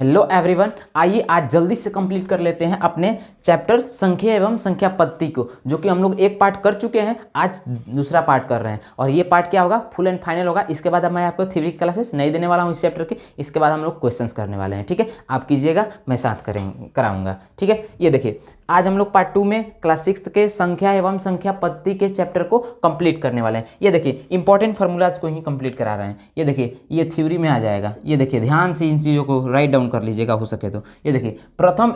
Hello everyone, आइए आज जल्दी से कंप्लीट कर लेते हैं अपने चैप्टर संख्या एवं संख्या पत्ती को, जो कि हम लोग एक पार्ट कर चुके हैं। आज दूसरा पार्ट कर रहे हैं और ये पार्ट क्या होगा, फुल एंड फाइनल होगा। इसके बाद अब मैं आपको थ्योरी क्लासेस नहीं देने वाला हूँ इस चैप्टर के। इसके बाद हम लोग क्वेश्चंस करने वाले हैं, ठीक है। आप कीजिएगा, मैं साथ कराऊंगा, ठीक है। ये देखिए, आज हम लोग पार्ट 2 में क्लास 6 के संख्या एवं संख्या पत्ती के चैप्टर को कंप्लीट करने वाले हैं। ये देखिए, इंपॉर्टेंट फार्मूलाज को ही कंप्लीट करा रहे हैं। ये देखिए, ये थ्योरी में आ जाएगा। ये देखिए, ध्यान से इन चीज़ों को राइट डाउन कर लीजिएगा हो सके तो। ये देखिए, प्रथम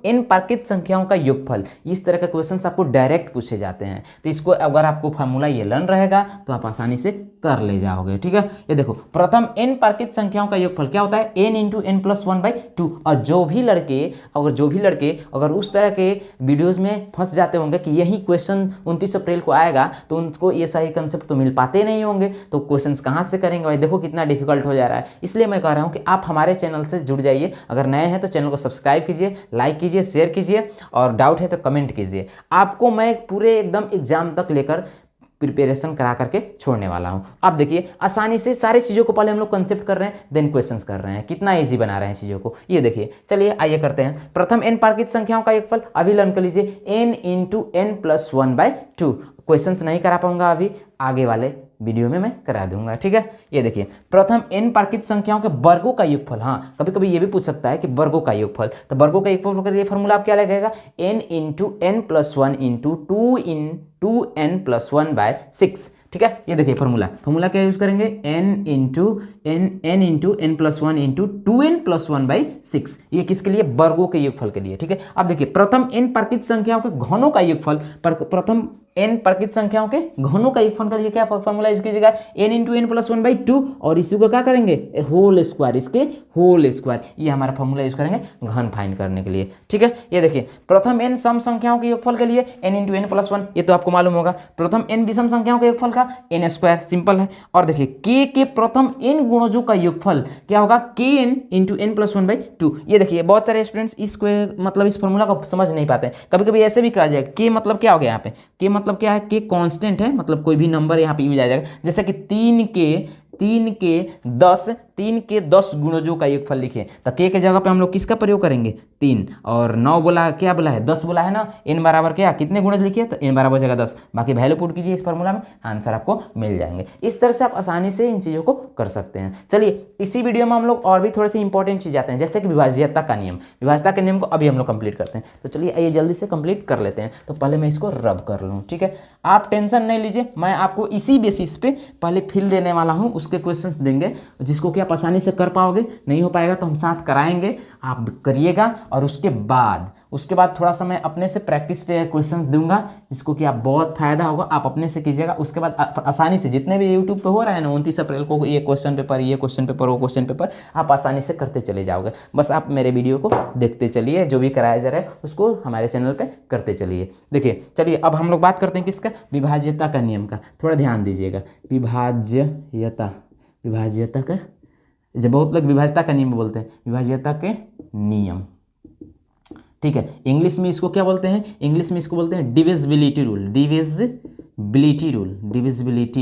n प्राकृत संख्याओं का योगफल, इस तरह के क्वेश्चंस आपको डायरेक्ट पूछे जाते हैं। तो इसको अगर आपको फार्मूला ये लर्न रहेगा तो आप आसानी से कर ले जाओगे, ठीक है। ये देखो, प्रथम n प्राकृत संख्याओं का योगफल क्या होता है, n इंटू n प्लस 1/2। और जो भी लड़के अगर उस तरह के वीडियोस में फंस जाते होंगे कि यही क्वेश्चन 29 अप्रैल को आएगा, तो उनको ये सही कंसेप्ट तो मिल पाते नहीं होंगे, तो क्वेश्चंस कहाँ से करेंगे भाई। देखो कितना डिफिकल्ट हो जा रहा है। इसलिए मैं कह रहा हूँ कि आप हमारे चैनल से जुड़ जाइए। अगर नए हैं तो चैनल को सब्सक्राइब कीजिए, लाइक कीजिए, शेयर कीजिए, और डाउट है तो कमेंट कीजिए। आपको मैं पूरे एकदम एग्जाम तक लेकर प्रिपरेशन करा करके छोड़ने वाला हूं। आप देखिए, आसानी से सारी चीज़ों को पहले हम लोग कंसेप्ट कर रहे हैं, देन क्वेश्चंस कर रहे हैं। कितना इजी बना रहे हैं चीज़ों को, ये देखिए। चलिए आइए करते हैं। प्रथम n प्राकृत संख्याओं का योगफल अभी लर्न कर लीजिए, n into n plus 1/2। Questions नहीं करा पाऊंगा अभी, आगे वाले वीडियो में मैं करा दूंगा, ठीक है। ये देखिए, प्रथम n प्राकृत संख्याओं के वर्गों का योगफल। हाँ, कभी कभी ये भी पूछ सकता है कि वर्गों का योगफल, तो वर्गों का योगफल का ये फॉर्मूला आप क्या लगेगा, n into n plus 1 into 2 into n plus 1/6, ठीक है। ये देखिए फॉर्मूला क्या यूज करेंगे, n into n plus 1 into 2n plus 1/6। ये किसके लिए, वर्गों के योगफल के लिए, ठीक है। अब देखिए, प्रथम n प्राकृत संख्याओं के घनों का योगफल, प्रथम n प्राकृत संख्याओं के घनों का योगफल के लिए क्या फॉर्मूला यूज कीजिएगा, n इंटू n प्लस 1/2, और इसी को क्या करेंगे, होल स्क्वायर, इसके होल स्क्वायर। ये हमारा फॉर्मूला यूज करेंगे घन फाइंड करने के लिए, ठीक है। ये देखिए, प्रथम n सम संख्याओं के योगफल के लिए n इंटू n प्लस 1, ये तो आपको मालूम होगा। प्रथम n विषम संख्याओं के योगफल का n स्क्वायर, सिंपल है। और देखिए, k के प्रथम n गुणजों का योगफल क्या होगा, kn इंटू n प्लस 1/2। ये देखिए, बहुत सारे स्टूडेंट्स इसको मतलब इस फॉर्मूला को समझ नहीं पाते हैं। कभी कभी ऐसे भी कहा जाएगा, k मतलब क्या हो गया यहाँ पे, k मतलब क्या है, k कांस्टेंट है, मतलब कोई भी नंबर यहाँ पे यूज आ जाएगा। जैसे कि 3 के 10 गुणजों का योगफल लिखे, तो k के जगह पे हम लोग किसका प्रयोग करेंगे, 3, और 9 बोला, क्या बोला है, 10 बोला है ना। n बराबर क्या, कितने गुणज लिखिए, तो n बराबर जगह 10। बाकी वैल्यू पुट कीजिए इस फॉर्मूला में, आंसर आपको मिल जाएंगे। इस तरह से आप आसानी से इन चीज़ों को कर सकते हैं। चलिए, इसी वीडियो में हम लोग और भी थोड़े से इंपॉर्टेंट चीज़ आते हैं, जैसे कि विभाज्यता का नियम। विभाज्यता के नियम को अभी हम लोग कंप्लीट करते हैं। तो चलिए आइए जल्दी से कंप्लीट कर लेते हैं। तो पहले मैं इसको रब कर लूँ, ठीक है। आप टेंशन नहीं लीजिए, मैं आपको इसी बेसिस पे पहले फिल देने वाला हूँ, उसके क्वेश्चंस देंगे जिसको कि आप आसानी से कर पाओगे। नहीं हो पाएगा तो हम साथ कराएंगे, आप करिएगा। और उसके बाद थोड़ा सा मैं अपने से प्रैक्टिस पे क्वेश्चंस दूंगा, जिसको कि आप बहुत फायदा होगा, आप अपने से कीजिएगा। उसके बाद आसानी से जितने भी यूट्यूब पे हो रहा है ना, 29 अप्रैल को ये क्वेश्चन पेपर, वो क्वेश्चन पेपर, आप आसानी से करते चले जाओगे। बस आप मेरे वीडियो को देखते चलिए, जो भी कराया जा रहा है उसको हमारे चैनल पे करते चलिए। देखिए, चलिए अब हम लोग बात करते हैं किसका, विभाज्यता का नियम का। थोड़ा ध्यान दीजिएगा, विभाज्यता का, जब बहुत लोग विभाज्यता का नियम बोलते हैं, विभाज्यता के नियम, ठीक है। इंग्लिश में इसको क्या बोलते हैं, इंग्लिश में इसको बोलते हैं डिविजिबिलिटी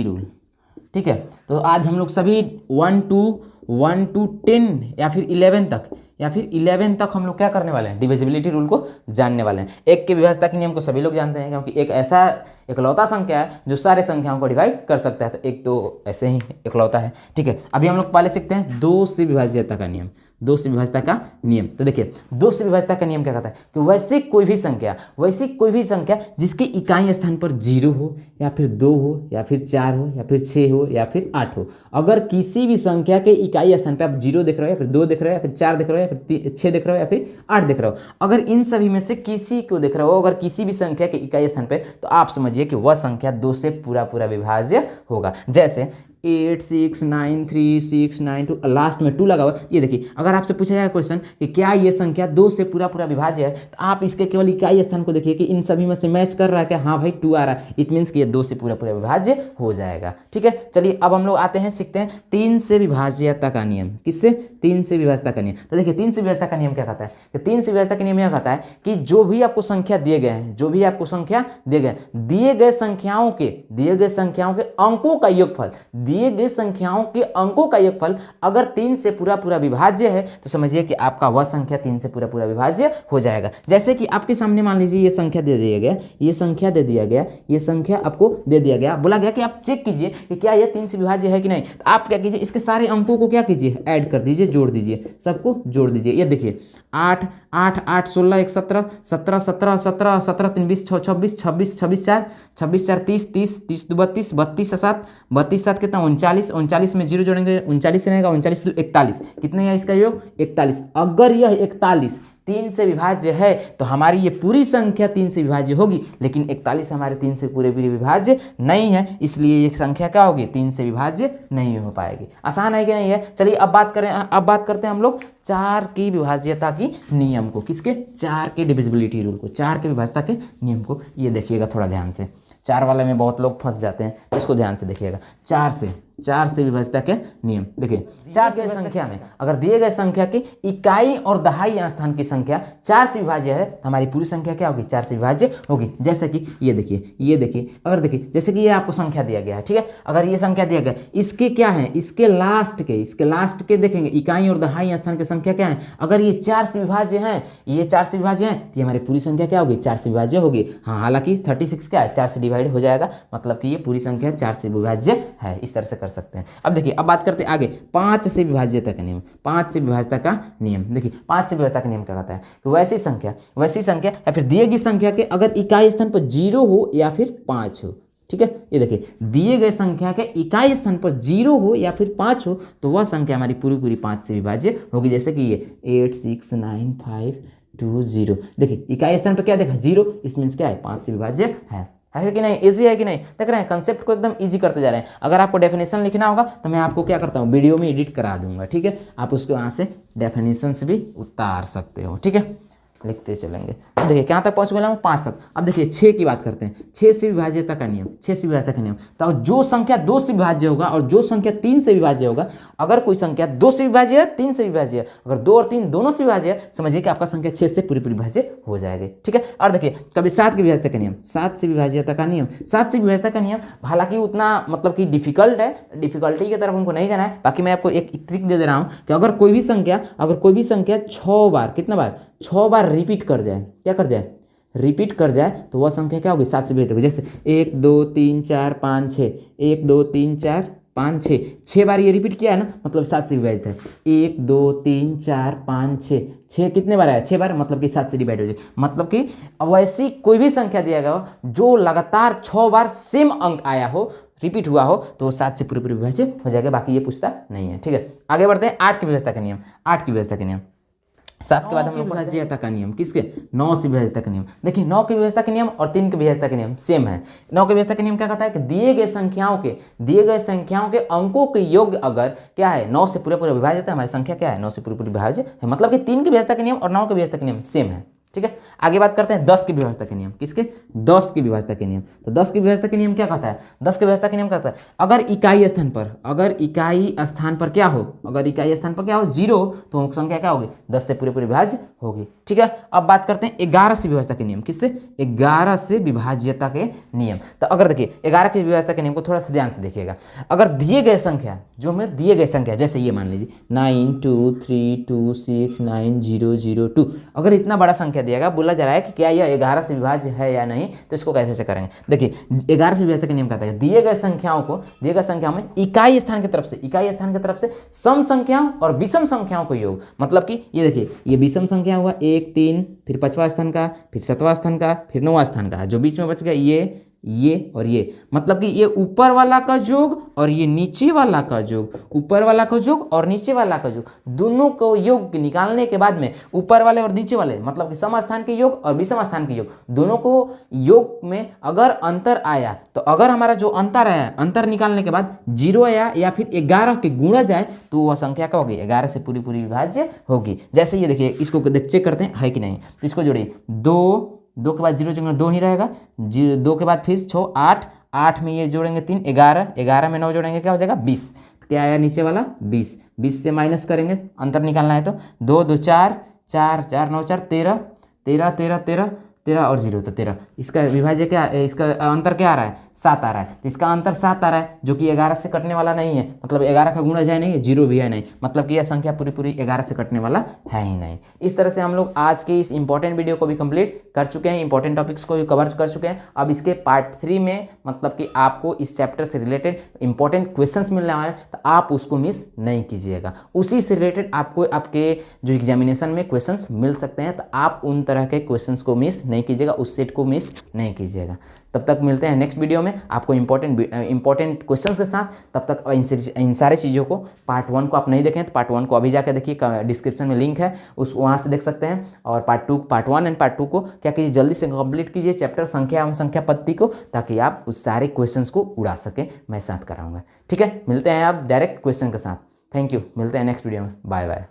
रूल, ठीक है। तो आज हम लोग सभी 1 to 10 या फिर 11 तक हम लोग क्या करने वाले हैं, डिविजिबिलिटी रूल को जानने वाले हैं। एक के विभाज्यता के नियम को सभी लोग जानते हैं, क्योंकि एक ऐसा इकलौता संख्या है जो सारे संख्याओं को डिवाइड कर सकता है। तो एक तो ऐसे ही इकलौता है, ठीक है। अभी हम लोग पहले सीखते हैं 2 से विभाज्यता का नियम। 2 से विभाज्यता का नियम, तो देखिए, 2 से विभाज्यता का नियम क्या कहता है कि वैसे कोई भी संख्या जिसके इकाई स्थान पर 0 हो, या फिर 2 हो, या फिर 4 हो, या फिर 6 हो, या फिर 8 हो। अगर किसी भी संख्या के इकाई स्थान पर आप 0 देख रहे हो, या फिर 2 देख रहे हो, या फिर 4 देख रहे हो, या फिर 6 देख रहे हो, या फिर 8 देख रहे हो, अगर इन सभी में से किसी को देख रहे हो, अगर किसी भी संख्या के इकाई स्थान पे, तो आप समझिए कि वह संख्या 2 से पूरा विभाज्य होगा। जैसे 8 6 9 3 6 9 2, लास्ट में 2 लगा हुआ। ये देखिए, अगर आपसे पूछा जाएगा क्वेश्चन कि क्या ये संख्या 2 से पूरा विभाज्य है, तो आप इसके केवल इकाई स्थान को देखिए कि इन सभी में से मैच कर रहा है क्या, हाँ भाई 2 आ रहा है, इट मीन्स कि ये 2 से पूरा विभाज्य हो जाएगा, ठीक है। चलिए अब हम लोग आते हैं, सीखते हैं 3 से विभाज्यता का नियम। किससे, 3 से विभाज्यता का नियम। तो देखिए, 3 से विभाज्यता का नियम क्या कहता है कि 3 से विभाज्यता का नियम यह कहता है कि जो भी आपको संख्या दिए गए हैं, दिए गए संख्याओं के अंकों का योगफल, दिए गए संख्याओं के अंकों का योगफल अगर 3 से पूरा पूरा विभाज्य है तो समझिए कि आपका वह संख्या 3 से पूरा पूरा विभाज्य हो जाएगा। जैसे कि आपके सामने मान लीजिए ये संख्या दे दिया गया, ये संख्या दे दिया गया, ये संख्या आपको दे दिया गया, बोला गया कि आप चेक कीजिए कि क्या यह 3 से विभाज्य है कि नहीं। तो आप क्या कीजिए, इसके सारे अंकों को क्या कीजिए, ऐड कर दीजिए, जोड़ दीजिए, सबको जोड़ दीजिए। ये देखिए 8 8 8 16 1 17 17 17 17 17 3 20 26 26 26 4 26 4 30 30 30 2 32 32 7 32 7 कितना 39 39 में 0 जोड़ेंगे 39 रहेगा, 39 2 41, कितने है इसका योग 41। अगर यह 41 3 से विभाज्य है तो हमारी ये पूरी संख्या 3 से विभाज्य होगी, लेकिन 41 हमारे 3 से पूरे पूरे विभाज्य नहीं है, इसलिए ये संख्या क्या होगी, 3 से विभाज्य नहीं हो पाएगी। आसान है कि नहीं है। चलिए अब बात करते हैं हम लोग 4 की विभाज्यता की नियम को, किसके, 4 के डिविजिबिलिटी रूल को, 4 के विभाज्यता के नियम को। ये देखिएगा थोड़ा ध्यान से, 4 वाले में बहुत लोग फंस जाते हैं, तो इसको ध्यान से देखिएगा। 4 से विभाज्यता के नियम देखिए, 4 से संख्या में अगर दिए गए संख्या की इकाई और दहाई स्थान की संख्या 4 से विभाज्य है तो हमारी पूरी संख्या क्या होगी, 4 से विभाज्य होगी। जैसे कि ये देखिए, अगर देखिए जैसे कि ये आपको संख्या दिया गया है, ठीक है, अगर ये संख्या दिया गया, इसके क्या है, इसके लास्ट के देखेंगे इकाई और दहाई स्थान की संख्या क्या है, अगर ये 4 से विभाज्य है, ये 4 से विभाज्य है तो ये हमारी पूरी संख्या क्या होगी, 4 से विभाज्य होगी। हाँ, हालांकि 36 क्या है, 4 से डिवाइड हो जाएगा, मतलब कि ये पूरी संख्या 4 से विभाज्य है। इस तरह से सकते हैं। अब देखिए, अब बात करते हैं आगे 5 से विभाज्यता का नियम। 5 से विभाज्यता का नियम देखिए, 5 से विभाज्यता का नियम क्या कहता है कि वैसी संख्या या फिर दिए गई संख्या के अगर इकाई स्थान पर 0 हो या फिर 5 हो, ठीक है, ये देखिए दिए गए संख्या के इकाई स्थान पर 0 हो या फिर 5 हो तो वह संख्या हमारी पूरी 5 से विभाज्य होगी। जैसे कि ये 8 6 9 5 2 0, देखिए इकाई स्थान पर क्या देखा 0, इस मीन्स क्या है, 5 से विभाज्य है कि नहीं, इजी है कि नहीं, देख रहे हैं कंसेप्ट को एकदम इजी करते जा रहे हैं। अगर आपको डेफिनेशन लिखना होगा तो मैं आपको क्या करता हूँ, वीडियो में एडिट करा दूंगा, ठीक है, आप उसको यहाँ से डेफिनेशन से भी उतार सकते हो, ठीक है, लिखते चलेंगे। अब देखिए कहाँ तक पहुँच गया हूँ, 5 तक। अब देखिए 6 की बात करते हैं, 6 से विभाज्यता का नियम, 6 से विभाज्यता का नियम। तो जो संख्या 2 से विभाज्य होगा और जो संख्या 3 से विभाज्य होगा, अगर कोई संख्या 2 से विभाज्य है, 3 से विभाज्य है, अगर 2 और 3 दोनों से विभाज्य है, समझिए कि आपका संख्या 6 से पूरी विभाज्य हो जाएगी, ठीक है। और देखिए कभी 7 की विभाज्यता का नियम, 7 से विभाज्यता का नियम, 7 से विभाज्यता का नियम हालांकि उतना मतलब कि डिफिकल्ट है, डिफिकल्टी की तरफ हमको नहीं जाना है। बाकी मैं आपको एक ट्रिक दे दे रहा हूँ कि अगर कोई भी संख्या 6 बार, कितना बार, 6 बार रिपीट कर जाए, क्या कर जाए, रिपीट कर जाए, तो वह संख्या क्या होगी, 7 से विभाज्य होगी। जैसे 1 2 3 4 5 6, 1 2 3 4 5 6, 6 बार ये रिपीट किया है ना, मतलब 7 से विभाजित है। 1 2 3 4 5 6, 6 कितने बार आया, 6 बार, मतलब कि 7 से डिवाइड हो जाए। मतलब कि वैसी कोई भी संख्या दिया गया हो जो लगातार 6 बार सेम अंक आया हो, रिपीट हुआ हो, तो वो 7 से पूरे विभाज्य हो जाएगा। बाकी ये पूछता नहीं है, ठीक है। आगे बढ़ते हैं 8 की विभाज्यता का नियम, 8 की विभाज्यता का नियम। 7 के बाद हम लोग विभाज्यता का नियम, किसके, 9 से विभाज्यता का नियम। देखिए 9 की विभाज्यता का नियम और 3 की विभाज्यता का नियम सेम है। 9 की विभाज्यता का नियम क्या कहता है कि दिए गए संख्याओं के अंकों के योग अगर क्या है 9 से पूरा विभाज्य है, हमारी संख्या क्या है 9 से पूरी विभाज्य है। मतलब कि 3 की विभाज्यता का नियम और 9 की विभाज्यता का नियम सेम है, ठीक है। आगे बात करते हैं 10 की विभाज्यता के नियम, किसके, 10 की विभाज्यता के नियम। तो 10 की विभाज्यता के नियम क्या कहता है, 10 की विभाज्यता के नियम कहता है अगर इकाई स्थान पर क्या हो, 0 तो संख्या क्या होगी, 10 से पूरे विभाज्य होगी, ठीक है। अब बात करते हैं 11 से विभाज्यता के नियम, किससे, 11 से विभाज्यता के नियम। तो अगर देखिए 11 की विभाज्यता के नियम को थोड़ा सा ध्यान से देखिएगा। अगर दिए गए संख्या जैसे ये मान लीजिए 9 2 3 2 6 9 0 0 2, अगर इतना बड़ा संख्या दिया गया, बोला जा रहा है कि क्या यह 11 से विभाज्य है या नहीं, तो इसको कैसे से करेंगे। देखिए 11 से विभाज्यता का नियम कहता है दिए गए संख्याओं में इकाई स्थान की तरफ से सम संख्याओं और विषम संख्याओं को योग। मतलब कि ये देखिए ये विषम संख्या हुआ 1 3, फिर 5वां स्थान का, फिर 7वां स्थान का, फिर 9वां स्थान का, जो बीच में बच गया ये और ये, मतलब कि ये ऊपर वाला का योग और ये नीचे वाला का योग, ऊपर वाला का योग और नीचे वाला का योग, दोनों को योग निकालने के बाद में ऊपर वाले और नीचे वाले मतलब कि सम स्थान के योग और विषम स्थान के योग, दोनों को योग में अगर अंतर आया, तो अगर हमारा जो अंतर आया, अंतर निकालने के बाद 0 आया या फिर 11 के गुणा जाए, तो वह संख्या क्या होगी, 11 से पूरी विभाज्य होगी। जैसे ये देखिए, इसको चेक करते हैं है कि नहीं। तो इसको जोड़िए, 2 के बाद 0 जोड़ेंगे 2 ही रहेगा, 2 के बाद फिर 6 8 में ये जोड़ेंगे 3 11 में 9 जोड़ेंगे क्या हो जाएगा 20। क्या आया नीचे वाला 20 से माइनस करेंगे, अंतर निकालना है तो 2 2 4 4 4 9 4 13 13 और 0 तो 13, इसका विभाज्य क्या, इसका अंतर क्या आ रहा है, 7 आ रहा है, तो इसका अंतर 7 आ रहा है जो कि 11 से कटने वाला नहीं है, मतलब 11 का गुणज है नहीं है, 0 भी है नहीं, मतलब कि यह संख्या पूरी पूरी 11 से कटने वाला है ही नहीं। इस तरह से हम लोग आज के इस इंपॉर्टेंट वीडियो को भी कंप्लीट कर चुके हैं, इंपॉर्टेंट टॉपिक्स को भी कवर कर चुके हैं। अब इसके पार्ट 3 में मतलब कि आपको इस चैप्टर से रिलेटेड इंपॉर्टेंट क्वेश्चंस मिलने वाले हैं, तो आप उसको मिस नहीं कीजिएगा। उसी से रिलेटेड आपको आपके जो एग्जामिनेशन में क्वेश्चंस मिल सकते हैं, तो आप उन तरह के क्वेश्चंस को मिस नहीं कीजिएगा, उस सेट को मिस नहीं कीजिएगा। तब तक मिलते हैं नेक्स्ट वीडियो में आपको इंपॉर्टेंट क्वेश्चंस के साथ। तब तक इन सारे चीज़ों को पार्ट 1 को आप नहीं देखें तो पार्ट 1 को अभी जाकर देखिए, डिस्क्रिप्शन में लिंक है, उस वहाँ से देख सकते हैं। और पार्ट 1 एंड पार्ट 2 को क्या कीजिए, जल्दी से कंप्लीट कीजिए चैप्टर संख्या एवं संख्या पत्ती को, ताकि आप उस सारे क्वेश्चंस को उड़ा सकें। मैं साथ कराऊंगा, ठीक है। मिलते हैं आप डायरेक्ट क्वेश्चन के साथ। थैंक यू, मिलते हैं नेक्स्ट वीडियो में। Bye bye.